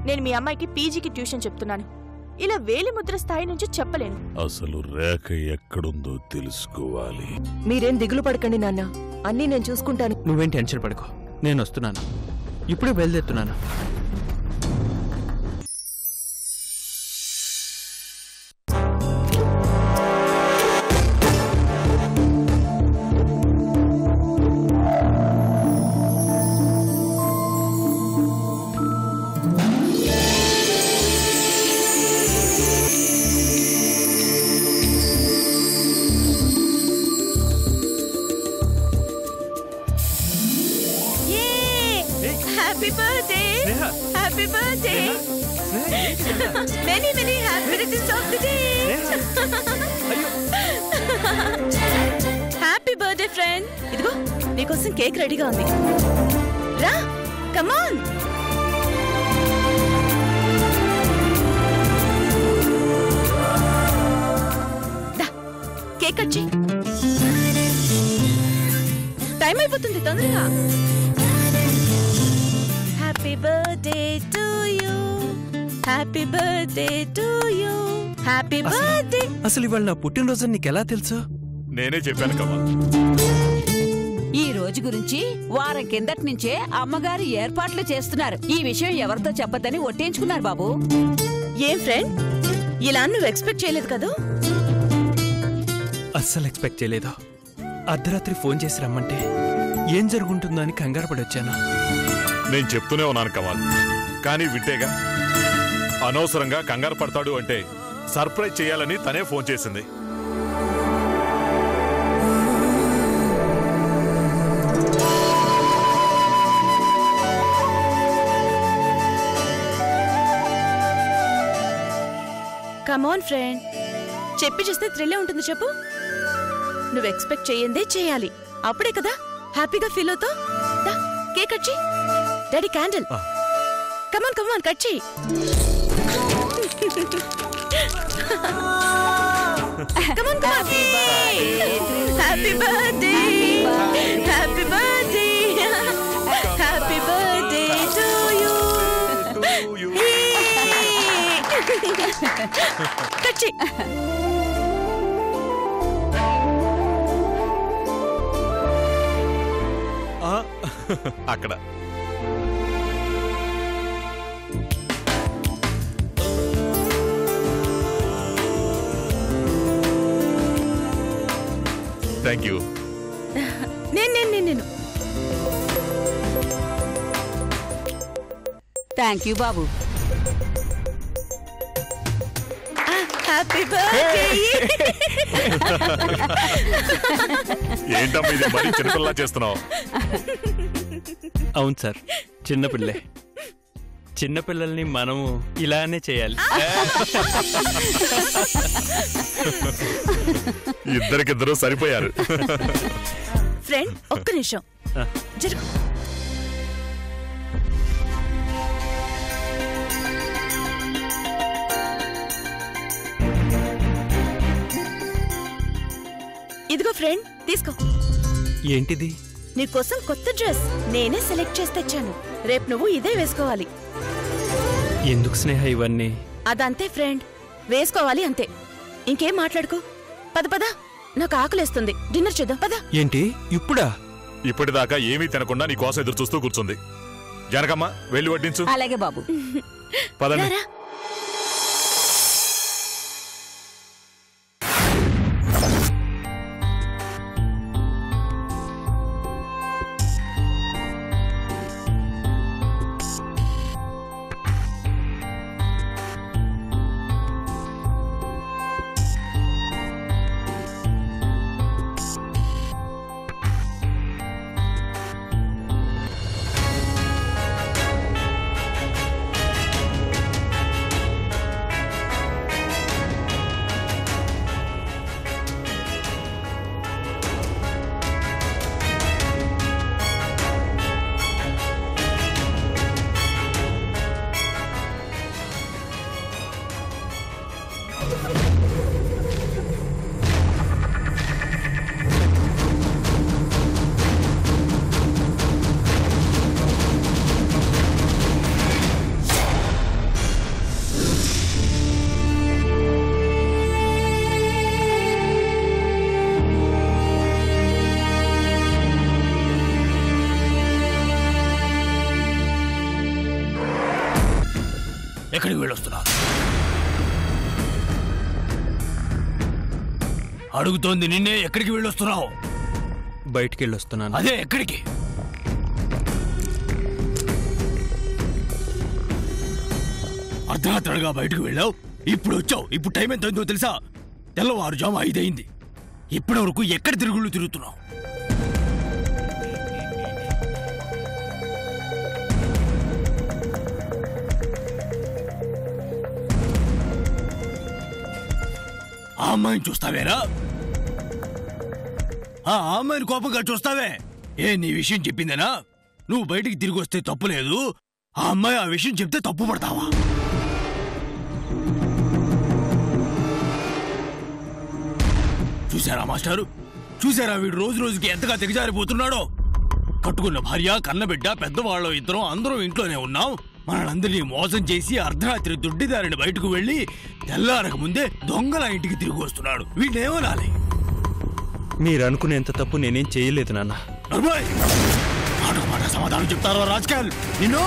నేను మీ అమ్మాయికి పీజీకి ట్యూషన్ చెప్తున్నాను. ఇలా వేలిముద్ర స్థాయి నుంచి చెప్పలేను. అసలు రేఖ ఎక్కడుందో తెలుసుకోవాలి. మీరేం దిగులు పడకండి నాన్న, అన్నీ నేను చూసుకుంటాను. నువ్వేం టెన్షన్ పడుకో, నేను వస్తున్నాను. ఇప్పుడే బయలుదేరుతున్నాను. Happy birthday! Happy birthday! Many, many happy returns of the day! Happy birthday, friend! ఇదిగో నీకోసం కేక్ రెడీగా ఉంది. రా, come on! దా, కేక్ కట్ చెయ్యి. టైం అయిపోతుంది, తొందరగా. Happy birthday to you. Happy birthday to you. Happy birthday. అసలు ఇవాళ నా పుట్టినరోజు నీకెలా తెలుసు? నేనే చెప్పాను కమల్. ఈ రోజు గురించి వారం కిందటి నుంచే అమ్మగారు ఏర్పాట్లు చేస్తున్నారు. ఈ విషయం ఎవరితో చెప్పొద్దని ఒట్టేయించుకున్నారు బాబు. ఏం ఫ్రెండ్, ఇలా నువ్వు ఎక్స్పెక్ట్ చేయలేదు కదా? అస్సలు ఎక్స్పెక్ట్ చేయలేదు. అర్ధరాత్రి ఫోన్ చేసి రమ్మంటే ఏం జరుగుంటుందో అని కంగారు పడి వచ్చాను. నేను చెప్తూనే ఉన్నాను కమల్, కానీ వింటేగా. అనవసరంగా కంగారు పడతాడు అంటే సర్ప్రైజ్ చేయాలని తనే ఫోన్ చేసింది. కమాన్ ఫ్రెండ్, చెప్పి చేస్తే థ్రిల్లే ఉంటుంది. చెప్పు, నువ్వు ఎక్స్పెక్ట్ చేయందే చేయాలి. అప్పుడే కదా హ్యాపీగా ఫీల్ అవుతావు. కేక్ కట్ చెయ్యి. Daddy candle. Come on come on, cut చెయ్యి. Come on come on. Happy birthday, happy birthday, happy birthday to you. Cut చెయ్యి. అక్కడ థ్యాంక్ యూ. నేను థ్యాంక్ యూ బాబు. Happy birthday. ఏంటమ్మా ఇది, మరి చిన్నపిల్లలా చేస్తున్నావు? అవును సార్, చిన్నపిల్లే. చిన్నపిల్లల్ని మనము ఇలానే చేయాలి. ఇద్దరికిద్దరు సరిపోయారు. ఫ్రెండ్, ఒక్క నిమిషం జరుగు. ఇదిగో ఫ్రెండ్, తీసుకో. ఏంటిది? నీకోసం కొత్త డ్రెస్ నేనే సెలెక్ట్ చేసి తెచ్చాను. రేపు నువ్వు ఇదే వేసుకోవాలి. ఎందుకు స్నేహ ఇవన్నీ? అదంతే ఫ్రెండ్, వేసుకోవాలి అంతే. ఇంకేం మాట్లాడుకో. పద పద, నాకు ఆకలేస్తుంది. డిన్నర్ చేద్దాం పద. ఏంటి ఇప్పుడా? ఇప్పటిదాకా ఏమీ తినకుండా నీ కోసం ఎదురు చూస్తూ కూర్చుంది. జనకమ్మ, వెళ్ళి వడ్డించు. అలాగే బాబు. పదండి. ఎక్కడికి వెళ్ళొస్తున్నావు? అడుగుతోంది నిన్నే, ఎక్కడికి వెళ్ళొస్తున్నావు? బయటికి వెళ్ళొస్తున్నాను. అదే ఎక్కడికి? అర్ధరాత్రిగా బయటకు వెళ్ళావు, ఇప్పుడు వచ్చావు. ఇప్పుడు టైం ఎంత అయిందో తెలుసా? తెల్లవారుజాము 5 అయింది. ఇప్పటి వరకు ఎక్కడ తిరుగుతున్నావు? ఆ అమ్మాయిని చూస్తావేరా? ఆ అమ్మాయిని కోపంగా చూస్తావే? నీ విషయం చెప్పిందేనా? నువ్వు బయటికి తిరిగి వస్తే తప్పు లేదు, ఆ అమ్మాయి ఆ విషయం చెప్తే తప్పు పడతావా? చూసారా మాస్టారు? చూసారా వీడు రోజు రోజుకి ఎంతగా దిగజారిపోతున్నాడో? కట్టుకున్న భార్య, కన్నబిడ్డ, పెద్దవాళ్ళు ఇద్దరం అందరూ ఇంట్లోనే ఉన్నాం. మనందరినీ మోసం చేసి అర్ధరాత్రి దొడ్డిదారిని బయటకు వెళ్లి తెల్లారక ముందే దొంగల ఇంటికి తిరిగి వస్తున్నాడు. వీడేమనాలి? మీరు అనుకునేంత తప్పు నేనేం చేయలేదు నాన్న. మాట సమాధానం చెప్తారా రాజకీయాలు? నిన్ను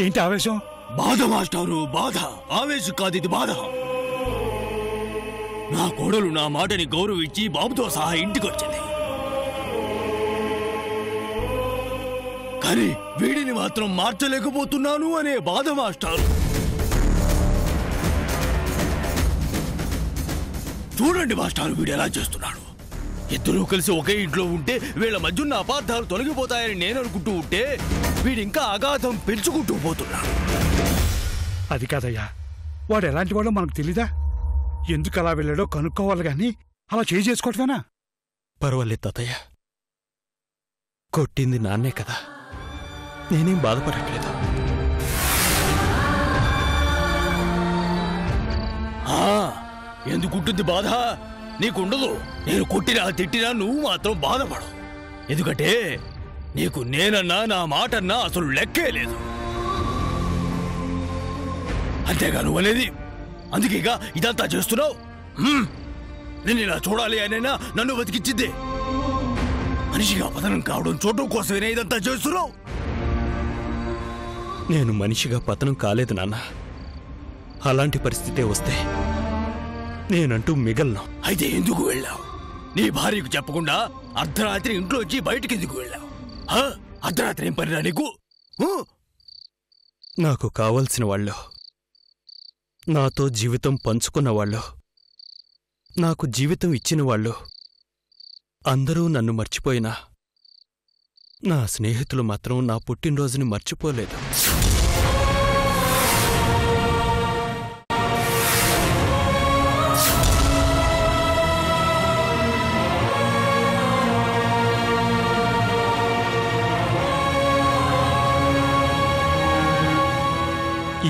ఏంటి ఆవేశం? బాధ మాస్టారు, బాధ. ఆవేశం కాదు, ఇది బాధ. నా కోడలు నా మాటని గౌరవించి బాబుతో సహా ఇంటికి వచ్చింది, కానీ వీడిని మాత్రం మార్చలేకపోతున్నాను అనే బాధ మాస్టారు. చూడండి మాస్టారు, వీడు ఎలా చేస్తున్నాడు. ఇద్దరూ కలిసి ఒకే ఇంట్లో ఉంటే వీళ్ళ మధ్య ఉన్న అపార్థాలు తొలగిపోతాయని నేను అనుకుంటూ ఉంటే వీడింకా అగాధం పెంచుకుంటూ పోతున్నాడు. అది కాదయ్యా, వాడు ఎలాంటి వాడో మనకు తెలీదా? ఎందుకు అలా వెళ్ళాడో కనుక్కోవాలి గాని అలా చేసుకోవటమేనా? పర్వాలేదు తాతయ్య, కొట్టింది నాన్నే కదా, నేనేం బాధపడట్లేదు. ఎందుకుంటుంది బాధ? నీకుండదు. నేను కొట్టినా తిట్టినా నువ్వు మాత్రం బాధపడు. ఎందుకంటే నీకు నేనన్నా నా మాటన్నా అసలు లెక్కే లేదు. అంతేగా నువ్వు అనేది? అందుకేగా ఇదంతా చేస్తున్నావు. నేను ఇలా చూడాలి అనేనా నన్ను బతికించింది? మనిషిగా పతనం కావడం చూడటం కోసమేనా ఇదంతా చేస్తున్నావు? నేను మనిషిగా పతనం కాలేదు నాన్న. అలాంటి పరిస్థితే వస్తే నేనంటూ మిగలను. అయితే ఎందుకు వెళ్ళావు? నీ భార్యకు చెప్పకుండా అర్ధరాత్రి ఇంట్లోంచి బయటికి ఎందుకు వెళ్ళావు? అర్ధరాత్రి ఏం పనిరా నీకు? నాకు కావలసిన వాళ్ళు, నాతో జీవితం పంచుకున్న వాళ్ళు, నాకు జీవితం ఇచ్చిన వాళ్ళు అందరూ నన్ను మర్చిపోయినా నా స్నేహితులు మాత్రం నా పుట్టినరోజుని మర్చిపోలేదు.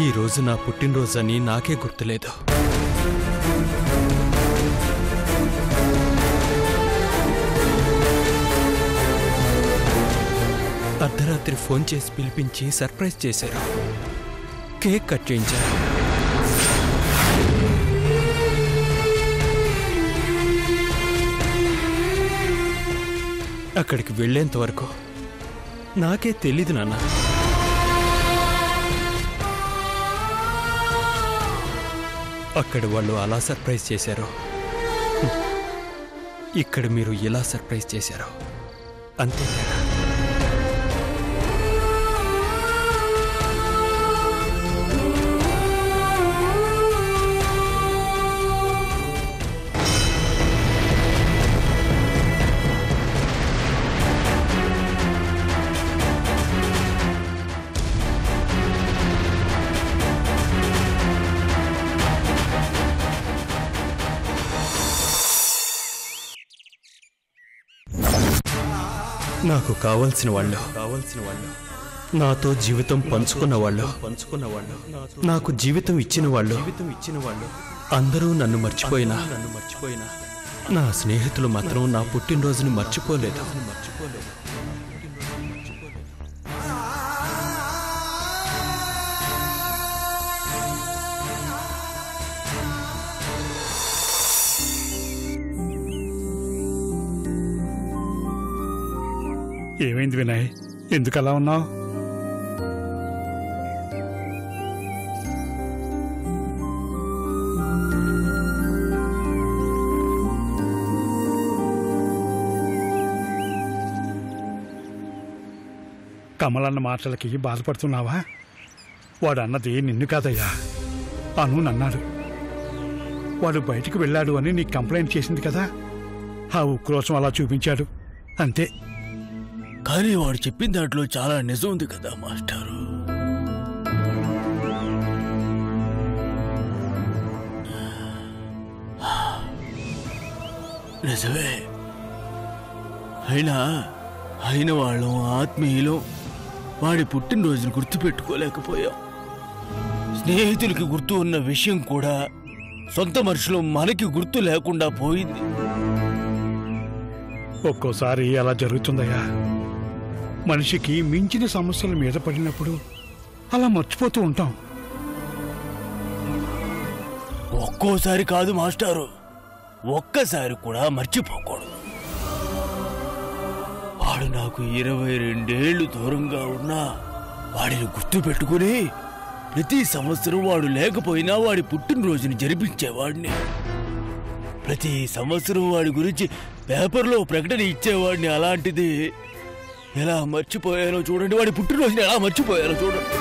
ఈ రోజు నా పుట్టినరోజని నాకే గుర్తులేదు. అర్ధరాత్రి ఫోన్ చేసి పిలిపించి సర్ప్రైజ్ చేశారు, కేక్ కట్ చేయించారు. అక్కడికి వెళ్లేంత వరకు నాకే తెలీదు నాన్న. అక్కడ వాళ్ళు అలా సర్ప్రైజ్ చేశారు, ఇక్కడ మీరు ఇలా సర్ప్రైజ్ చేశారు, అంతే తేడా. నాకు కావలసిన వాళ్ళు, నాతో జీవితం పంచుకున్న వాళ్ళు, నాకు జీవితం ఇచ్చిన వాళ్ళు అందరూ నన్ను మర్చిపోయినా నా స్నేహితులు మాత్రం నా పుట్టినరోజుని మర్చిపోలేదు. ఏమైంది వినయ్, ఎందుకలా ఉన్నావు? కమలన్న మాటలకి బాధపడుతున్నావా? వాడు అన్నది నిన్ను కాదయ్యా, అను నన్నాడు. వాడు బయటికి వెళ్ళాడు అని నీకు కంప్లైంట్ చేసింది కదా, ఆ ఉక్రోషం అలా చూపించాడు అంతే. కానీ వాడు చెప్పిన దాంట్లో చాలా నిజం ఉంది కదా మాస్టారు. నిజమే. అయిన వాళ్ళం ఆత్మీయులం వాడి పుట్టినరోజును గుర్తుపెట్టుకోలేకపోయాం. స్నేహితులకి గుర్తు ఉన్న విషయం కూడా సొంత మనుషులు మనకి గుర్తు లేకుండా పోయింది. ఒక్కోసారి అలా జరుగుతుందయ్యా. మనిషికి మించిన సమస్యల మీద పడినప్పుడు అలా మర్చిపోతూ ఉంటాం. ఒక్కోసారి కాదు మాస్టారు, ఒక్కసారి కూడా మర్చిపోకూడదు. వాడు నాకు 22 ఏళ్లు దూరంగా ఉన్నా వాడిని గుర్తు పెట్టుకుని ప్రతి సంవత్సరం వాడు లేకపోయినా వాడి పుట్టినరోజుని జరిపించేవాడిని. ప్రతి సంవత్సరం వాడి గురించి పేపర్లో ప్రకటన ఇచ్చేవాడిని. అలాంటిది ఎలా మర్చిపోయానో చూడండి, వాడి పుట్టినరోజుని ఎలా మర్చిపోయానో చూడండి.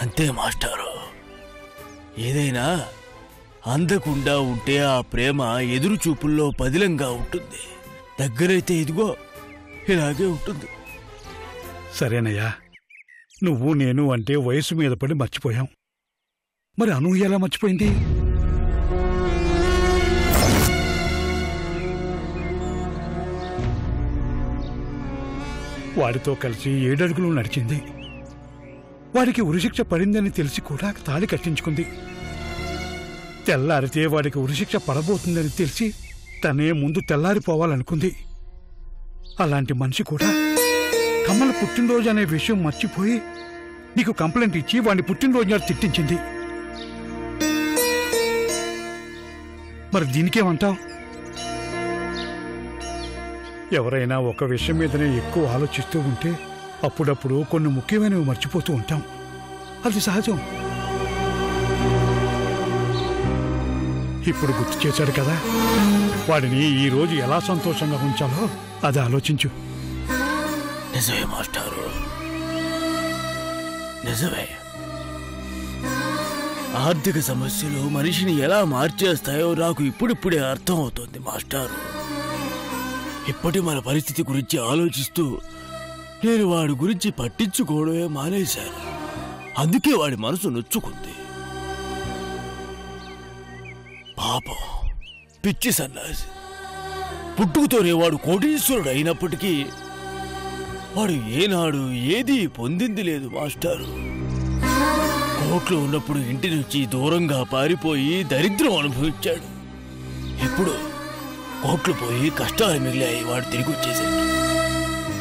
అంతే మాస్టారు, ఏదైనా అందకుండా ఉంటే ఆ ప్రేమ ఎదురు చూపుల్లో పదిలంగా ఉంటుంది, దగ్గరైతే ఇదిగో ఇలాగే ఉంటుంది. సరేనయ్యా, నువ్వు నేను అంటే వయసు మీద పడి మర్చిపోయాం. మరి అను ఎలా మర్చిపోయింది? వాడితో కలిసి 7 అడుగులు నడిచింది. వాడికి ఉరిశిక్ష పడిందని తెలిసి కూడా తాళి కట్టించుకుంది. తెల్లారితే వాడికి ఉరిశిక్ష పడబోతుందని తెలిసి తనే ముందు తెల్లారిపోవాలనుకుంది. అలాంటి మనిషి కూడా కమల పుట్టినరోజు అనే విషయం మర్చిపోయి నీకు కంప్లైంట్ ఇచ్చి వాడిని పుట్టినరోజు నాడు తిట్టించింది. మరి దీనికేమంటావు? ఎవరైనా ఒక విషయం మీదనే ఎక్కువ ఆలోచిస్తూ ఉంటే అప్పుడప్పుడు కొన్ని ముఖ్యమైనవి మర్చిపోతూ ఉంటాం. అది సహజం. ఇప్పుడు గుర్తు చేశాడు కదా, వాడిని ఈ రోజు ఎలా సంతోషంగా ఉంచాలో అది ఆలోచించు. నిజమే మాస్టారు, నిజమే. ఆర్థిక సమస్యలు మనిషిని ఎలా మార్చేస్తాయో నాకు ఇప్పుడిప్పుడే అర్థం అవుతోంది మాస్టారు. ఇప్పటి మన పరిస్థితి గురించి ఆలోచిస్తూ నేను వాడి గురించి పట్టించుకోవడమే మానేశాను. అందుకే వాడి మనసు నొచ్చుకుంది. పాపం పిచ్చి సన్నాసి. పుట్టుకతోనే వాడు కోటీశ్వరుడు అయినప్పటికీ వాడు ఏనాడు ఏదీ పొందింది లేదు మాస్టారు. కోట్లు ఉన్నప్పుడు ఇంటి నుంచి దూరంగా పారిపోయి దరిద్రం అనుభవించాడు. ఇప్పుడు కోట్లు పోయి కష్టాలు మిగిలాయి. వాడు తిరిగి వచ్చేసాడు.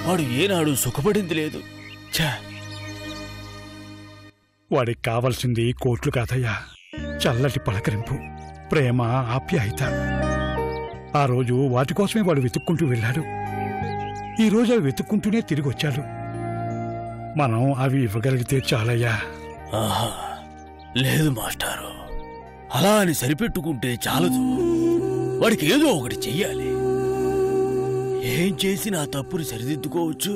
వాడు ఏనాడు సుఖపడింది లేదు. వాడికి కావలసింది కోట్లు కాదయ్యా, చల్లటి పలకరింపు, ప్రేమ, ఆప్యాయత. ఆ రోజు వాటి కోసమే వాడు వెతుక్కుంటూ వెళ్ళాడు. ఈ రోజు అవి వెతుక్కుంటూనే తిరిగి వచ్చాడు. మనం అవి ఇవ్వగలిగితే చాలయ్యా. ఆహా, లేదు మాస్టారు, అలా అని సరిపెట్టుకుంటే చాలదు. వాడికి ఏదో ఒకటి చెయ్యాలి. ఏం చేసి నా తప్పుని సరిదిద్దుకోవచ్చు?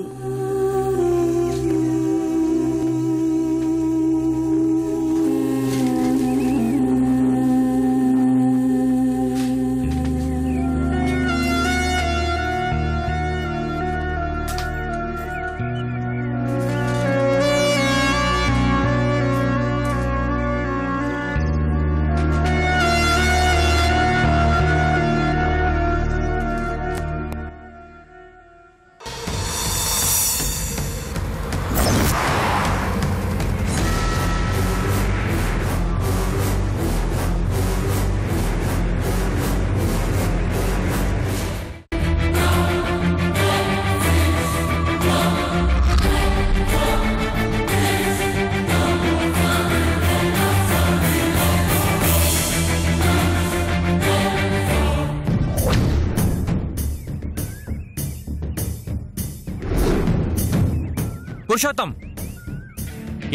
పురుషోత్తం,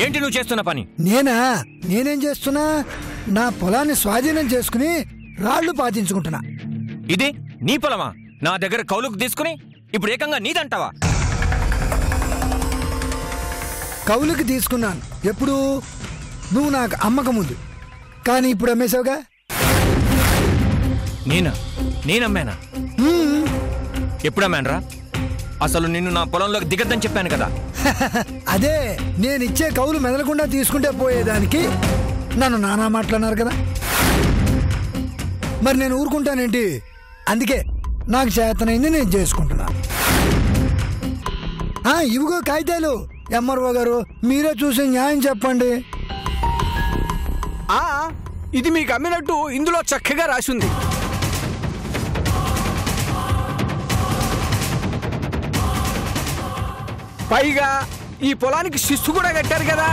ఏంటి నువ్వు చేస్తున్న పని? నేనేం చేస్తున్నా? నా పొలాన్ని స్వాధీనం చేసుకుని రాళ్లు పాతించుకుంటున్నా. ఇది నీ పొలమా? నా దగ్గర కౌలుకు తీసుకుని ఇప్పుడు ఏకంగా నీదంటావా? కౌలుకి తీసుకున్నాను ఎప్పుడు? నువ్వు నాకు అమ్మక ముందు. కానీ ఇప్పుడు అమ్మేశావుగా. నేనమ్మానా? ఎప్పుడు అమ్మానరా? అసలు నిన్ను నా పొలంలోకి దిగద్దని చెప్పాను కదా. అదే నేనిచ్చే కౌలు మెదలకుండా తీసుకుంటే పోయేదానికి నన్ను నానా మాట్లాడినారు కదా. మరి నేను ఊరుకుంటానేంటి? అందుకే నాకు చేతనైంది నేను చేసుకుంటున్నా. ఇవిగో కాగితాలు. ఎంఆర్ఓ గారు, మీరే చూసి న్యాయం చెప్పండి. ఇది మీకు అమ్మినట్టు ఇందులో చక్కగా రాసింది. పైగా ఈ పొలానికి శిస్తు కూడా కట్టారు కదా.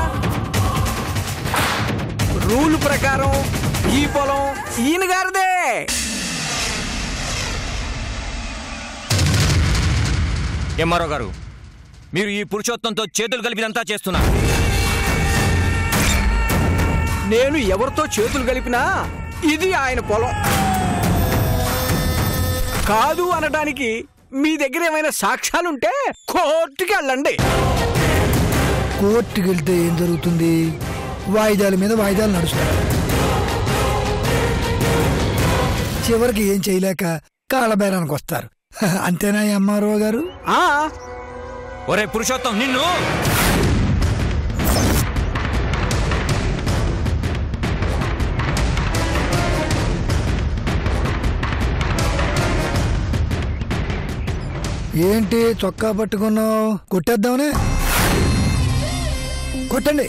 రూల్ ప్రకారం ఈ పొలం ఈయన గారిదే. ఎంఆర్ఓ గారు, మీరు ఈ పురుషోత్తంతో చేతులు కలిపినంతా చేస్తున్నారు. నేను ఎవరితో చేతులు కలిపినా ఇది ఆయన పొలం కాదు అనడానికి మీ దగ్గర ఏమైనా సాక్ష్యాలుంటే కోర్టుకి వెళ్ళండి. కోర్టుకి వెళ్తే ఏం జరుగుతుంది? వాయిదాల మీద వాయిదాలు నడుస్తాయి. చివరికి ఏం చేయలేక కాళ్ళబేరానికి వస్తారు. అంతేనా ఎంఆర్ఓ గారు? ఒరే పురుషోత్తం, నిన్ను ఏంటి చొక్కా పట్టుకున్నావు? కొట్టేద్దామనే. కొట్టండి,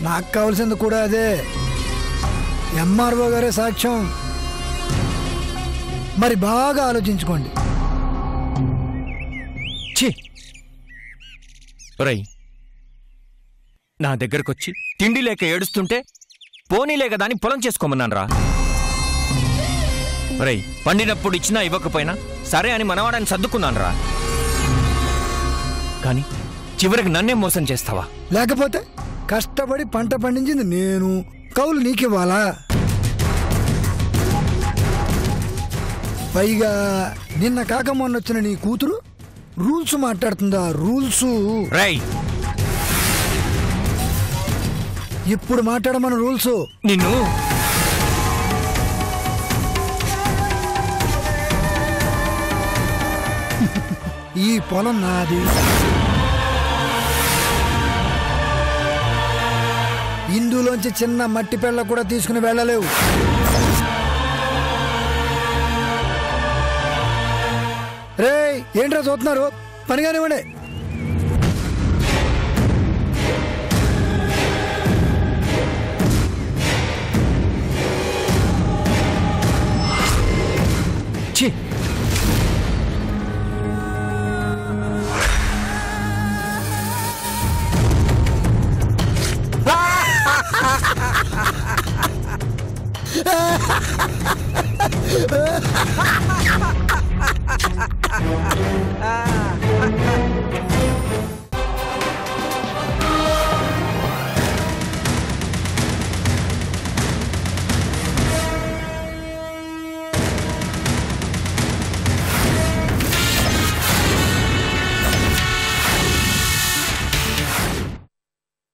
నాకు కావాల్సింది కూడా అదే. ఎంఆర్ఓ గారే సాక్ష్యం. మరి బాగా ఆలోచించుకోండి. ఒరేయ్, నా దగ్గరకొచ్చి తిండి లేక ఏడుస్తుంటే పోనీలే కదా అని పొలం చేసుకోమన్నాను రా. ఒరేయ్, పండినప్పుడు ఇచ్చినా ఇవ్వకపోయినా సరే అని మనవాడని సర్దుకున్నాను రా. కానీ చివరికి నన్నే మోసం చేస్తావా? లేకపోతే కష్టపడి పంట పండించింది నేను, కౌలు నీకివ్వాలా? పైగా నిన్న కాక మొన్నొచ్చిన నీ కూతురు రూల్స్ మాట్లాడుతుందా? రూల్స్ ఇప్పుడు మాట్లాడమన్న రూల్స్. నిన్ను ఈ పొలం నాది. ఇందులోంచి చిన్న మట్టి పెళ్ళ కూడా తీసుకుని వెళ్ళలేవు. రే, ఏంట్రా చూస్తున్నారు? పనిగానివ్వండి. ఛీ!